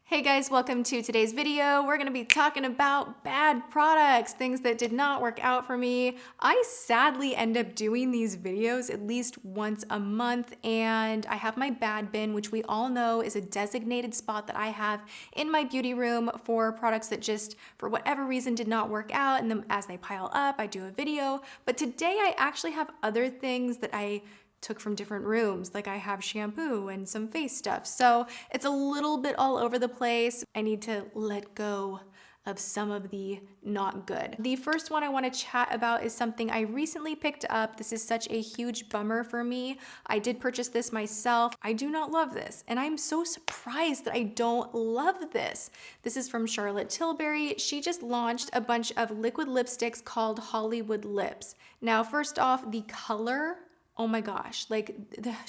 Hey guys, welcome to today's video. We're gonna be talking about bad products, things that did not work out for me. I sadly end up doing these videos at least once a month, and I have my bad bin, which we all know is a designated spot that I have in my beauty room for products that just, for whatever reason, did not work out, and then as they pile up, I do a video. But today I actually have other things that I took from different rooms. Like I have shampoo and some face stuff. So it's a little bit all over the place. I need to let go of some of the not good. The first one I want to chat about is something I recently picked up. This is such a huge bummer for me. I did purchase this myself. I do not love this, and I'm so surprised that I don't love this. This is from Charlotte Tilbury. She just launched a bunch of liquid lipsticks called Hollywood Lips. Now, first off, the color, oh my gosh, like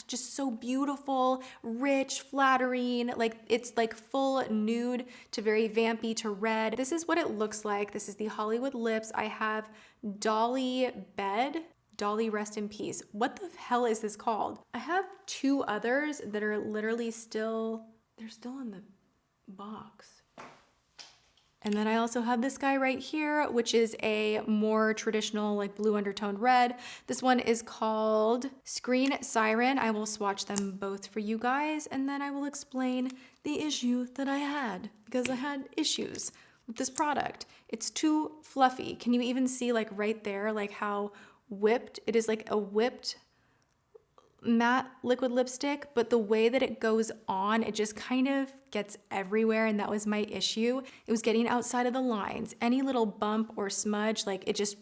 just so beautiful, rich, flattering, like it's like full nude to very vampy to red. This is what it looks like. This is the Hollywood Lips. I have Dolly Bed. Dolly, rest in peace. What the hell is this called? I have two others that are literally still, they're still in the box. And then I also have this guy right here, which is a more traditional like blue undertoned red. This one is called Screen Siren. I will swatch them both for you guys, and then I will explain the issue that I had, because I had issues with this product. It's too fluffy. Can you even see like right there, like how whipped it is, like a whipped matte liquid lipstick, but the way that it goes on, it just kind of gets everywhere, and that was my issue. It was getting outside of the lines. Any little bump or smudge, like it just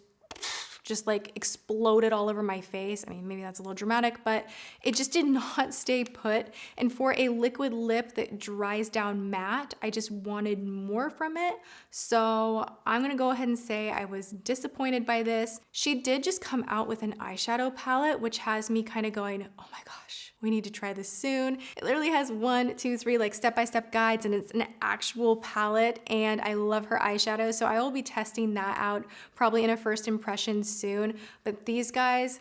like exploded all over my face. I mean, maybe that's a little dramatic, but it just did not stay put. And for a liquid lip that dries down matte, I just wanted more from it. So I'm gonna go ahead and say I was disappointed by this. She did just come out with an eyeshadow palette, which has me kind of going, oh my gosh, we need to try this soon. It literally has 1, 2, 3 like step-by-step guides, and it's an actual palette, and I love her eyeshadow. So I will be testing that out probably in a first impression soon. But these guys,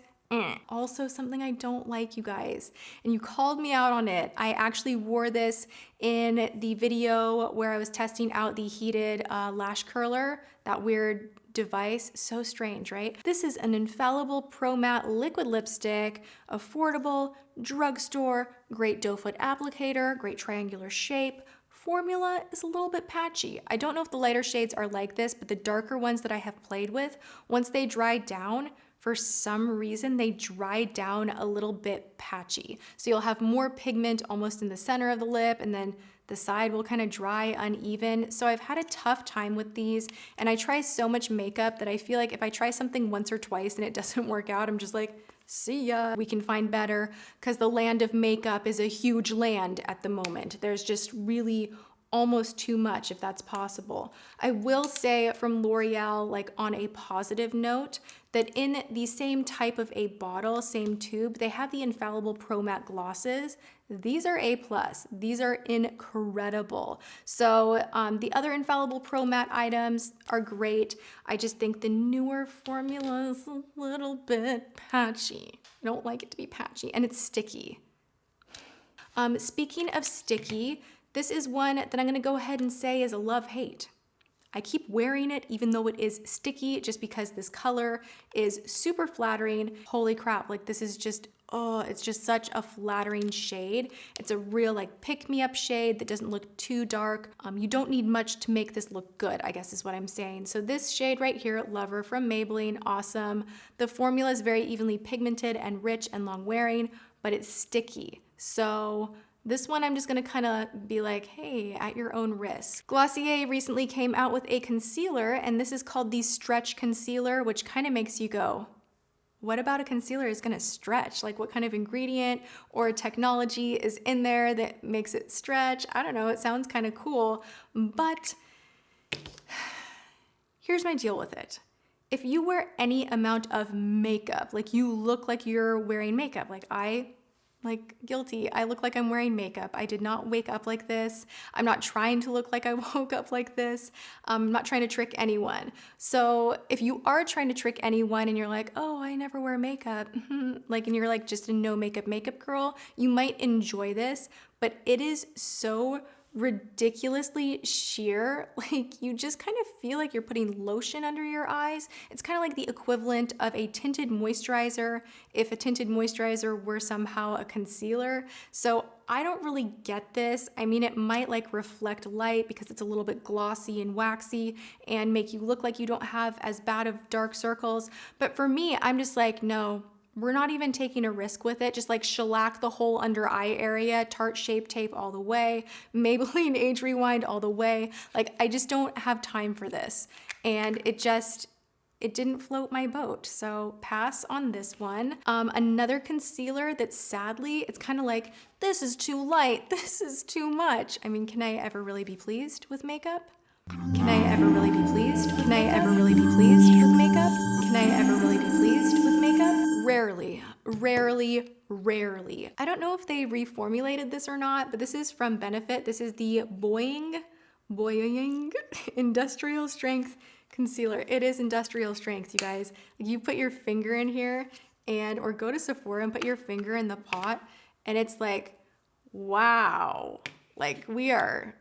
also something I don't like, you guys, and you called me out on it. I actually wore this in the video where I was testing out the heated lash curler, that weird device. So strange, right? This is an Infallible Pro Matte liquid lipstick, affordable, drugstore, great doe foot applicator, great triangular shape. Formula is a little bit patchy. I don't know if the lighter shades are like this, but the darker ones that I have played with, once they dry down, for some reason, they dry down a little bit patchy. So you'll have more pigment almost in the center of the lip, and then the side will kind of dry uneven. So I've had a tough time with these, and I try so much makeup that I feel like if I try something once or twice and it doesn't work out, I'm just like, see ya. We can find better, because the land of makeup is a huge land at the moment. There's just really almost too much, if that's possible. I will say from L'Oreal, like on a positive note, that in the same type of a bottle, same tube, they have the Infallible Pro Matte glosses. These are A+. These are incredible. So the other Infallible Pro Matte items are great. I just think the newer formula is a little bit patchy. I don't like it to be patchy, and it's sticky. Speaking of sticky, this is one that I'm gonna go ahead and say is a love-hate. I keep wearing it even though it is sticky, just because this color is super flattering. Holy crap, like this is just, oh, it's just such a flattering shade. It's a real like pick-me-up shade that doesn't look too dark. You don't need much to make this look good, I guess is what I'm saying. So this shade right here, Lover from Maybelline, awesome. The formula is very evenly pigmented and rich and long-wearing, but it's sticky. So this one I'm just gonna kind of be like, hey, at your own risk. Glossier recently came out with a concealer, and this is called the Stretch Concealer, which kind of makes you go, what about a concealer is gonna stretch? Like what kind of ingredient or technology is in there that makes it stretch? I don't know, it sounds kind of cool, but here's my deal with it. If you wear any amount of makeup, like you look like you're wearing makeup, like guilty. I look like I'm wearing makeup. I did not wake up like this. I'm not trying to look like I woke up like this. I'm not trying to trick anyone. So if you are trying to trick anyone and you're like, oh, I never wear makeup, like, and you're like just a no makeup girl, you might enjoy this, but it is so ridiculously sheer. Like you just kind of feel like you're putting lotion under your eyes. It's kind of like the equivalent of a tinted moisturizer if a tinted moisturizer were somehow a concealer. So I don't really get this. I mean, it might like reflect light because it's a little bit glossy and waxy and make you look like you don't have as bad of dark circles. But for me, I'm just like, no, we're not even taking a risk with it. Just like shellac the whole under eye area, Tarte Shape Tape all the way, Maybelline Age Rewind all the way. Like I just don't have time for this. And it didn't float my boat, so pass on this one. Another concealer that sadly, it's kind of like, this is too light, this is too much. I mean, can I ever really be pleased with makeup? Can I ever really be pleased? Can I ever really be pleased with makeup? Can I ever really be pleased with makeup? Rarely, rarely, rarely. I don't know if they reformulated this or not, but this is from Benefit. This is the Boi-ing Industrial Strength Concealer. It is industrial strength, you guys. You put your finger in here or go to Sephora and put your finger in the pot and it's like, wow. Like we are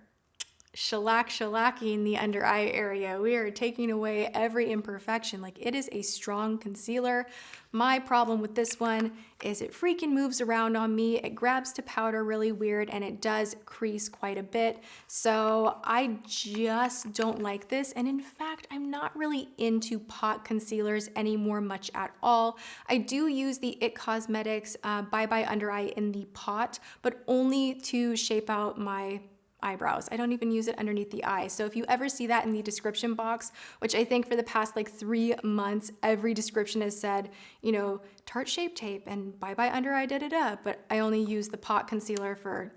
shellacking the under eye area. We are taking away every imperfection. Like it is a strong concealer. My problem with this one is it freaking moves around on me. It grabs to powder really weird and it does crease quite a bit. So I just don't like this. And in fact, I'm not really into pot concealers anymore much at all. I do use the IT Cosmetics Bye Bye Under Eye in the pot, but only to shape out my eyebrows. I don't even use it underneath the eye. So if you ever see that in the description box, which I think for the past like 3 months, every description has said, you know, Tarte Shape Tape and Bye Bye Under Eye da-da-da, but I only use the pot concealer for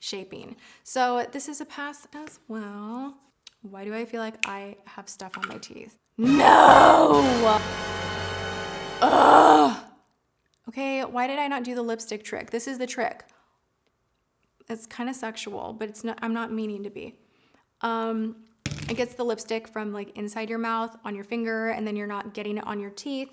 shaping. So this is a pass as well. Why do I feel like I have stuff on my teeth? No! Ugh! Okay, why did I not do the lipstick trick? This is the trick. It's kind of sexual, but it's not, I'm not meaning to be. It gets the lipstick from like inside your mouth on your finger and then you're not getting it on your teeth.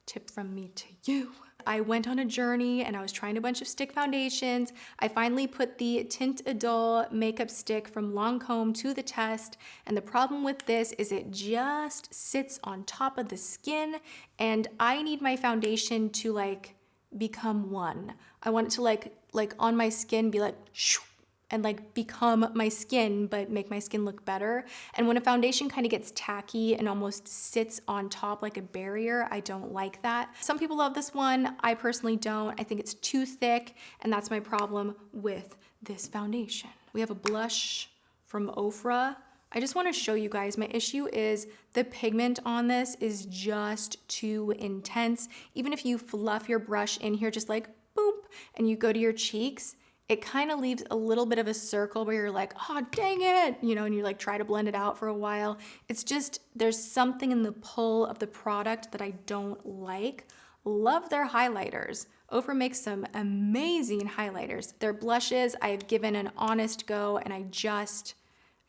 Tip from me to you. I went on a journey and I was trying a bunch of stick foundations. I finally put the Tint Idole makeup stick from Lancome to the test. And the problem with this is it just sits on top of the skin and I need my foundation to like become one. I want it to like on my skin be like shoo, and like become my skin, but make my skin look better. And when a foundation kind of gets tacky and almost sits on top like a barrier, I don't like that. Some people love this one. I personally don't. I think it's too thick, and that's my problem with this foundation. We have a blush from Ofra. I just want to show you guys, my issue is the pigment on this is just too intense. Even if you fluff your brush in here just like boop, and you go to your cheeks, it kind of leaves a little bit of a circle where you're like, oh, dang it, you know, and you like try to blend it out for a while. It's just, there's something in the pull of the product that I don't like. Love their highlighters. Ofra makes some amazing highlighters. Their blushes, I've given an honest go and I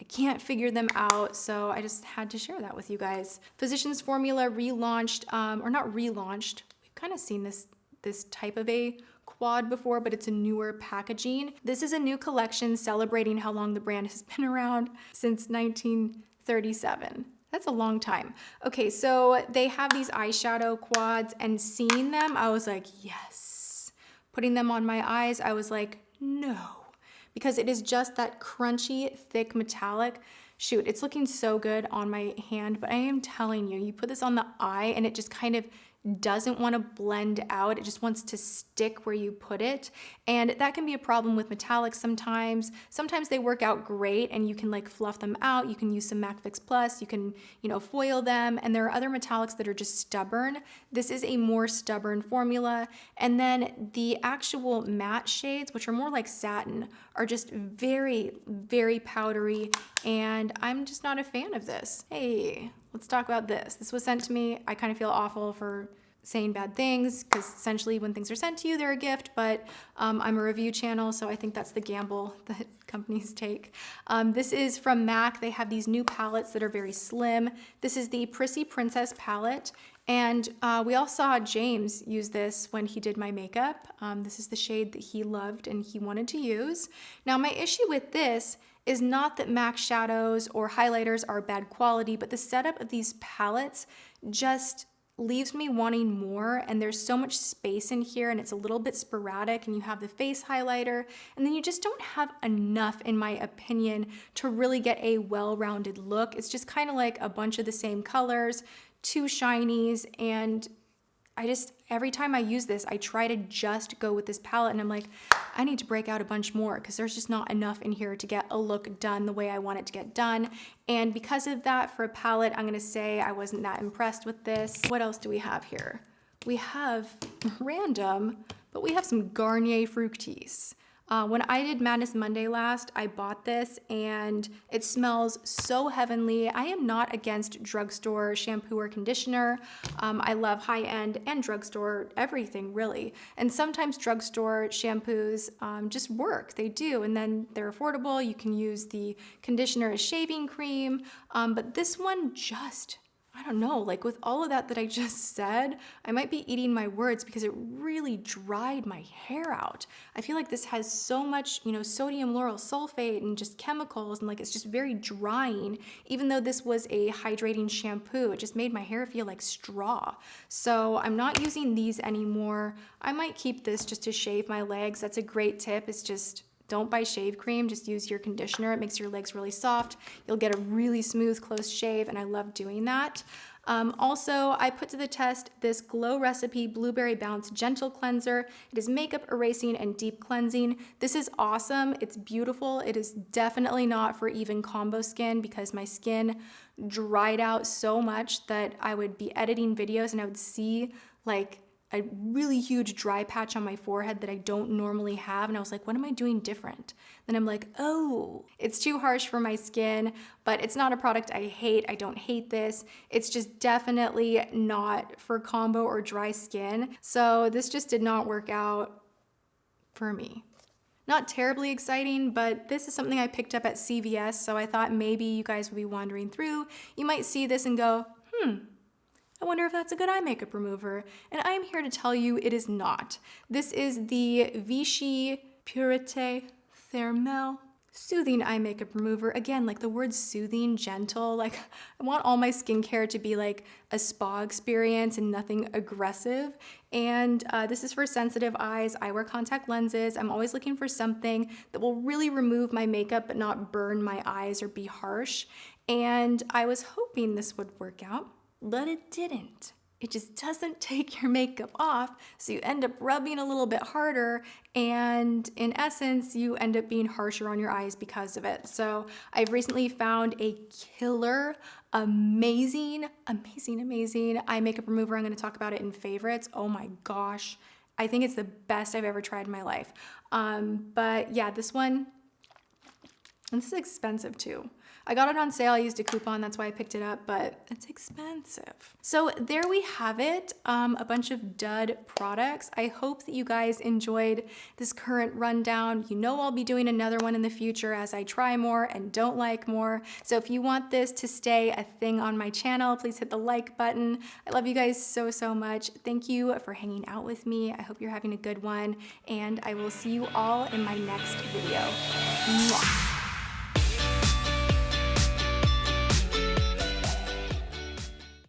can't figure them out, so I just had to share that with you guys. Physicians Formula relaunched, or not relaunched, we've kind of seen this type of a quad before, but it's a newer packaging. This is a new collection celebrating how long the brand has been around, since 1937. That's a long time. Okay, so they have these eyeshadow quads, and seeing them, I was like, yes. Putting them on my eyes, I was like, no. Because it is just that crunchy, thick metallic. Shoot, it's looking so good on my hand, but I am telling you, you put this on the eye and it just kind of doesn't want to blend out. It just wants to stick where you put it. And that can be a problem with metallics sometimes. Sometimes they work out great and you can like fluff them out. You can use some MAC Fix Plus. You can, you know, foil them. And there are other metallics that are just stubborn. This is a more stubborn formula. And then the actual matte shades, which are more like satin, are just very, very powdery. And I'm just not a fan of this. Hey, let's talk about this. This was sent to me. I kind of feel awful for saying bad things because essentially when things are sent to you, they're a gift, but I'm a review channel, so I think that's the gamble that companies take. This is from MAC. They have these new palettes that are very slim. This is the Prissy Princess palette, And we all saw James use this when he did my makeup. This is the shade that he loved and he wanted to use. Now, my issue with this is not that MAC shadows or highlighters are bad quality, but the setup of these palettes just leaves me wanting more, and there's so much space in here and it's a little bit sporadic, and you have the face highlighter, and then you just don't have enough, in my opinion, to really get a well-rounded look. It's just kind of like a bunch of the same colors, two shinies, and every time I use this, I try to just go with this palette, and I'm like, I need to break out a bunch more because there's just not enough in here to get a look done the way I want it to get done. And because of that, for a palette, I'm gonna say I wasn't that impressed with this. What else do we have here? We have random, but we have some Garnier Fructis. When I did Madness Monday last, I bought this and it smells so heavenly. I am not against drugstore shampoo or conditioner. I love high-end and drugstore everything, really. And sometimes drugstore shampoos just work. They do, and then they're affordable. You can use the conditioner as shaving cream, but this one just, I don't know, like with all of that I just said, I might be eating my words because it really dried my hair out. I feel like this has so much, sodium lauryl sulfate and just chemicals, and like it's just very drying. Even though this was a hydrating shampoo, it just made my hair feel like straw. So I'm not using these anymore. I might keep this just to shave my legs. That's a great tip. It's just, don't buy shave cream, just use your conditioner. It makes your legs really soft. You'll get a really smooth, close shave, and I love doing that. Also, I put to the test this Glow Recipe Blueberry Bounce Gentle Cleanser. It is makeup erasing and deep cleansing. This is awesome. It's beautiful. It is definitely not for even combo skin because my skin dried out so much that I would be editing videos and I would see like a really huge dry patch on my forehead that I don't normally have. And I was like, what am I doing different? Then I'm like, oh, it's too harsh for my skin, but it's not a product I hate. I don't hate this. It's just definitely not for combo or dry skin. So this just did not work out for me. Not terribly exciting, but this is something I picked up at CVS. So I thought maybe you guys would be wandering through. You might see this and go, I wonder if that's a good eye makeup remover. And I'm here to tell you it is not. This is the Vichy Pureté Thermale Soothing Eye Makeup Remover. Again, like the word soothing, gentle, like I want all my skincare to be like a spa experience and nothing aggressive. And this is for sensitive eyes. I wear contact lenses. I'm always looking for something that will really remove my makeup but not burn my eyes or be harsh. And I was hoping this would work out, but it didn't. It just doesn't take your makeup off, so you end up rubbing a little bit harder, and in essence, you end up being harsher on your eyes because of it. So I've recently found a killer, amazing eye makeup remover. I'm gonna talk about it in favorites. Oh my gosh. I think it's the best I've ever tried in my life. But yeah, this one, and this is expensive too. I got it on sale. I used a coupon. That's why I picked it up, but it's expensive. So there we have it. A bunch of dud products. I hope that you guys enjoyed this current rundown. You know I'll be doing another one in the future as I try more and don't like more. So if you want this to stay a thing on my channel, please hit the like button. I love you guys so, so much. Thank you for hanging out with me. I hope you're having a good one, and I will see you all in my next video. Mwah.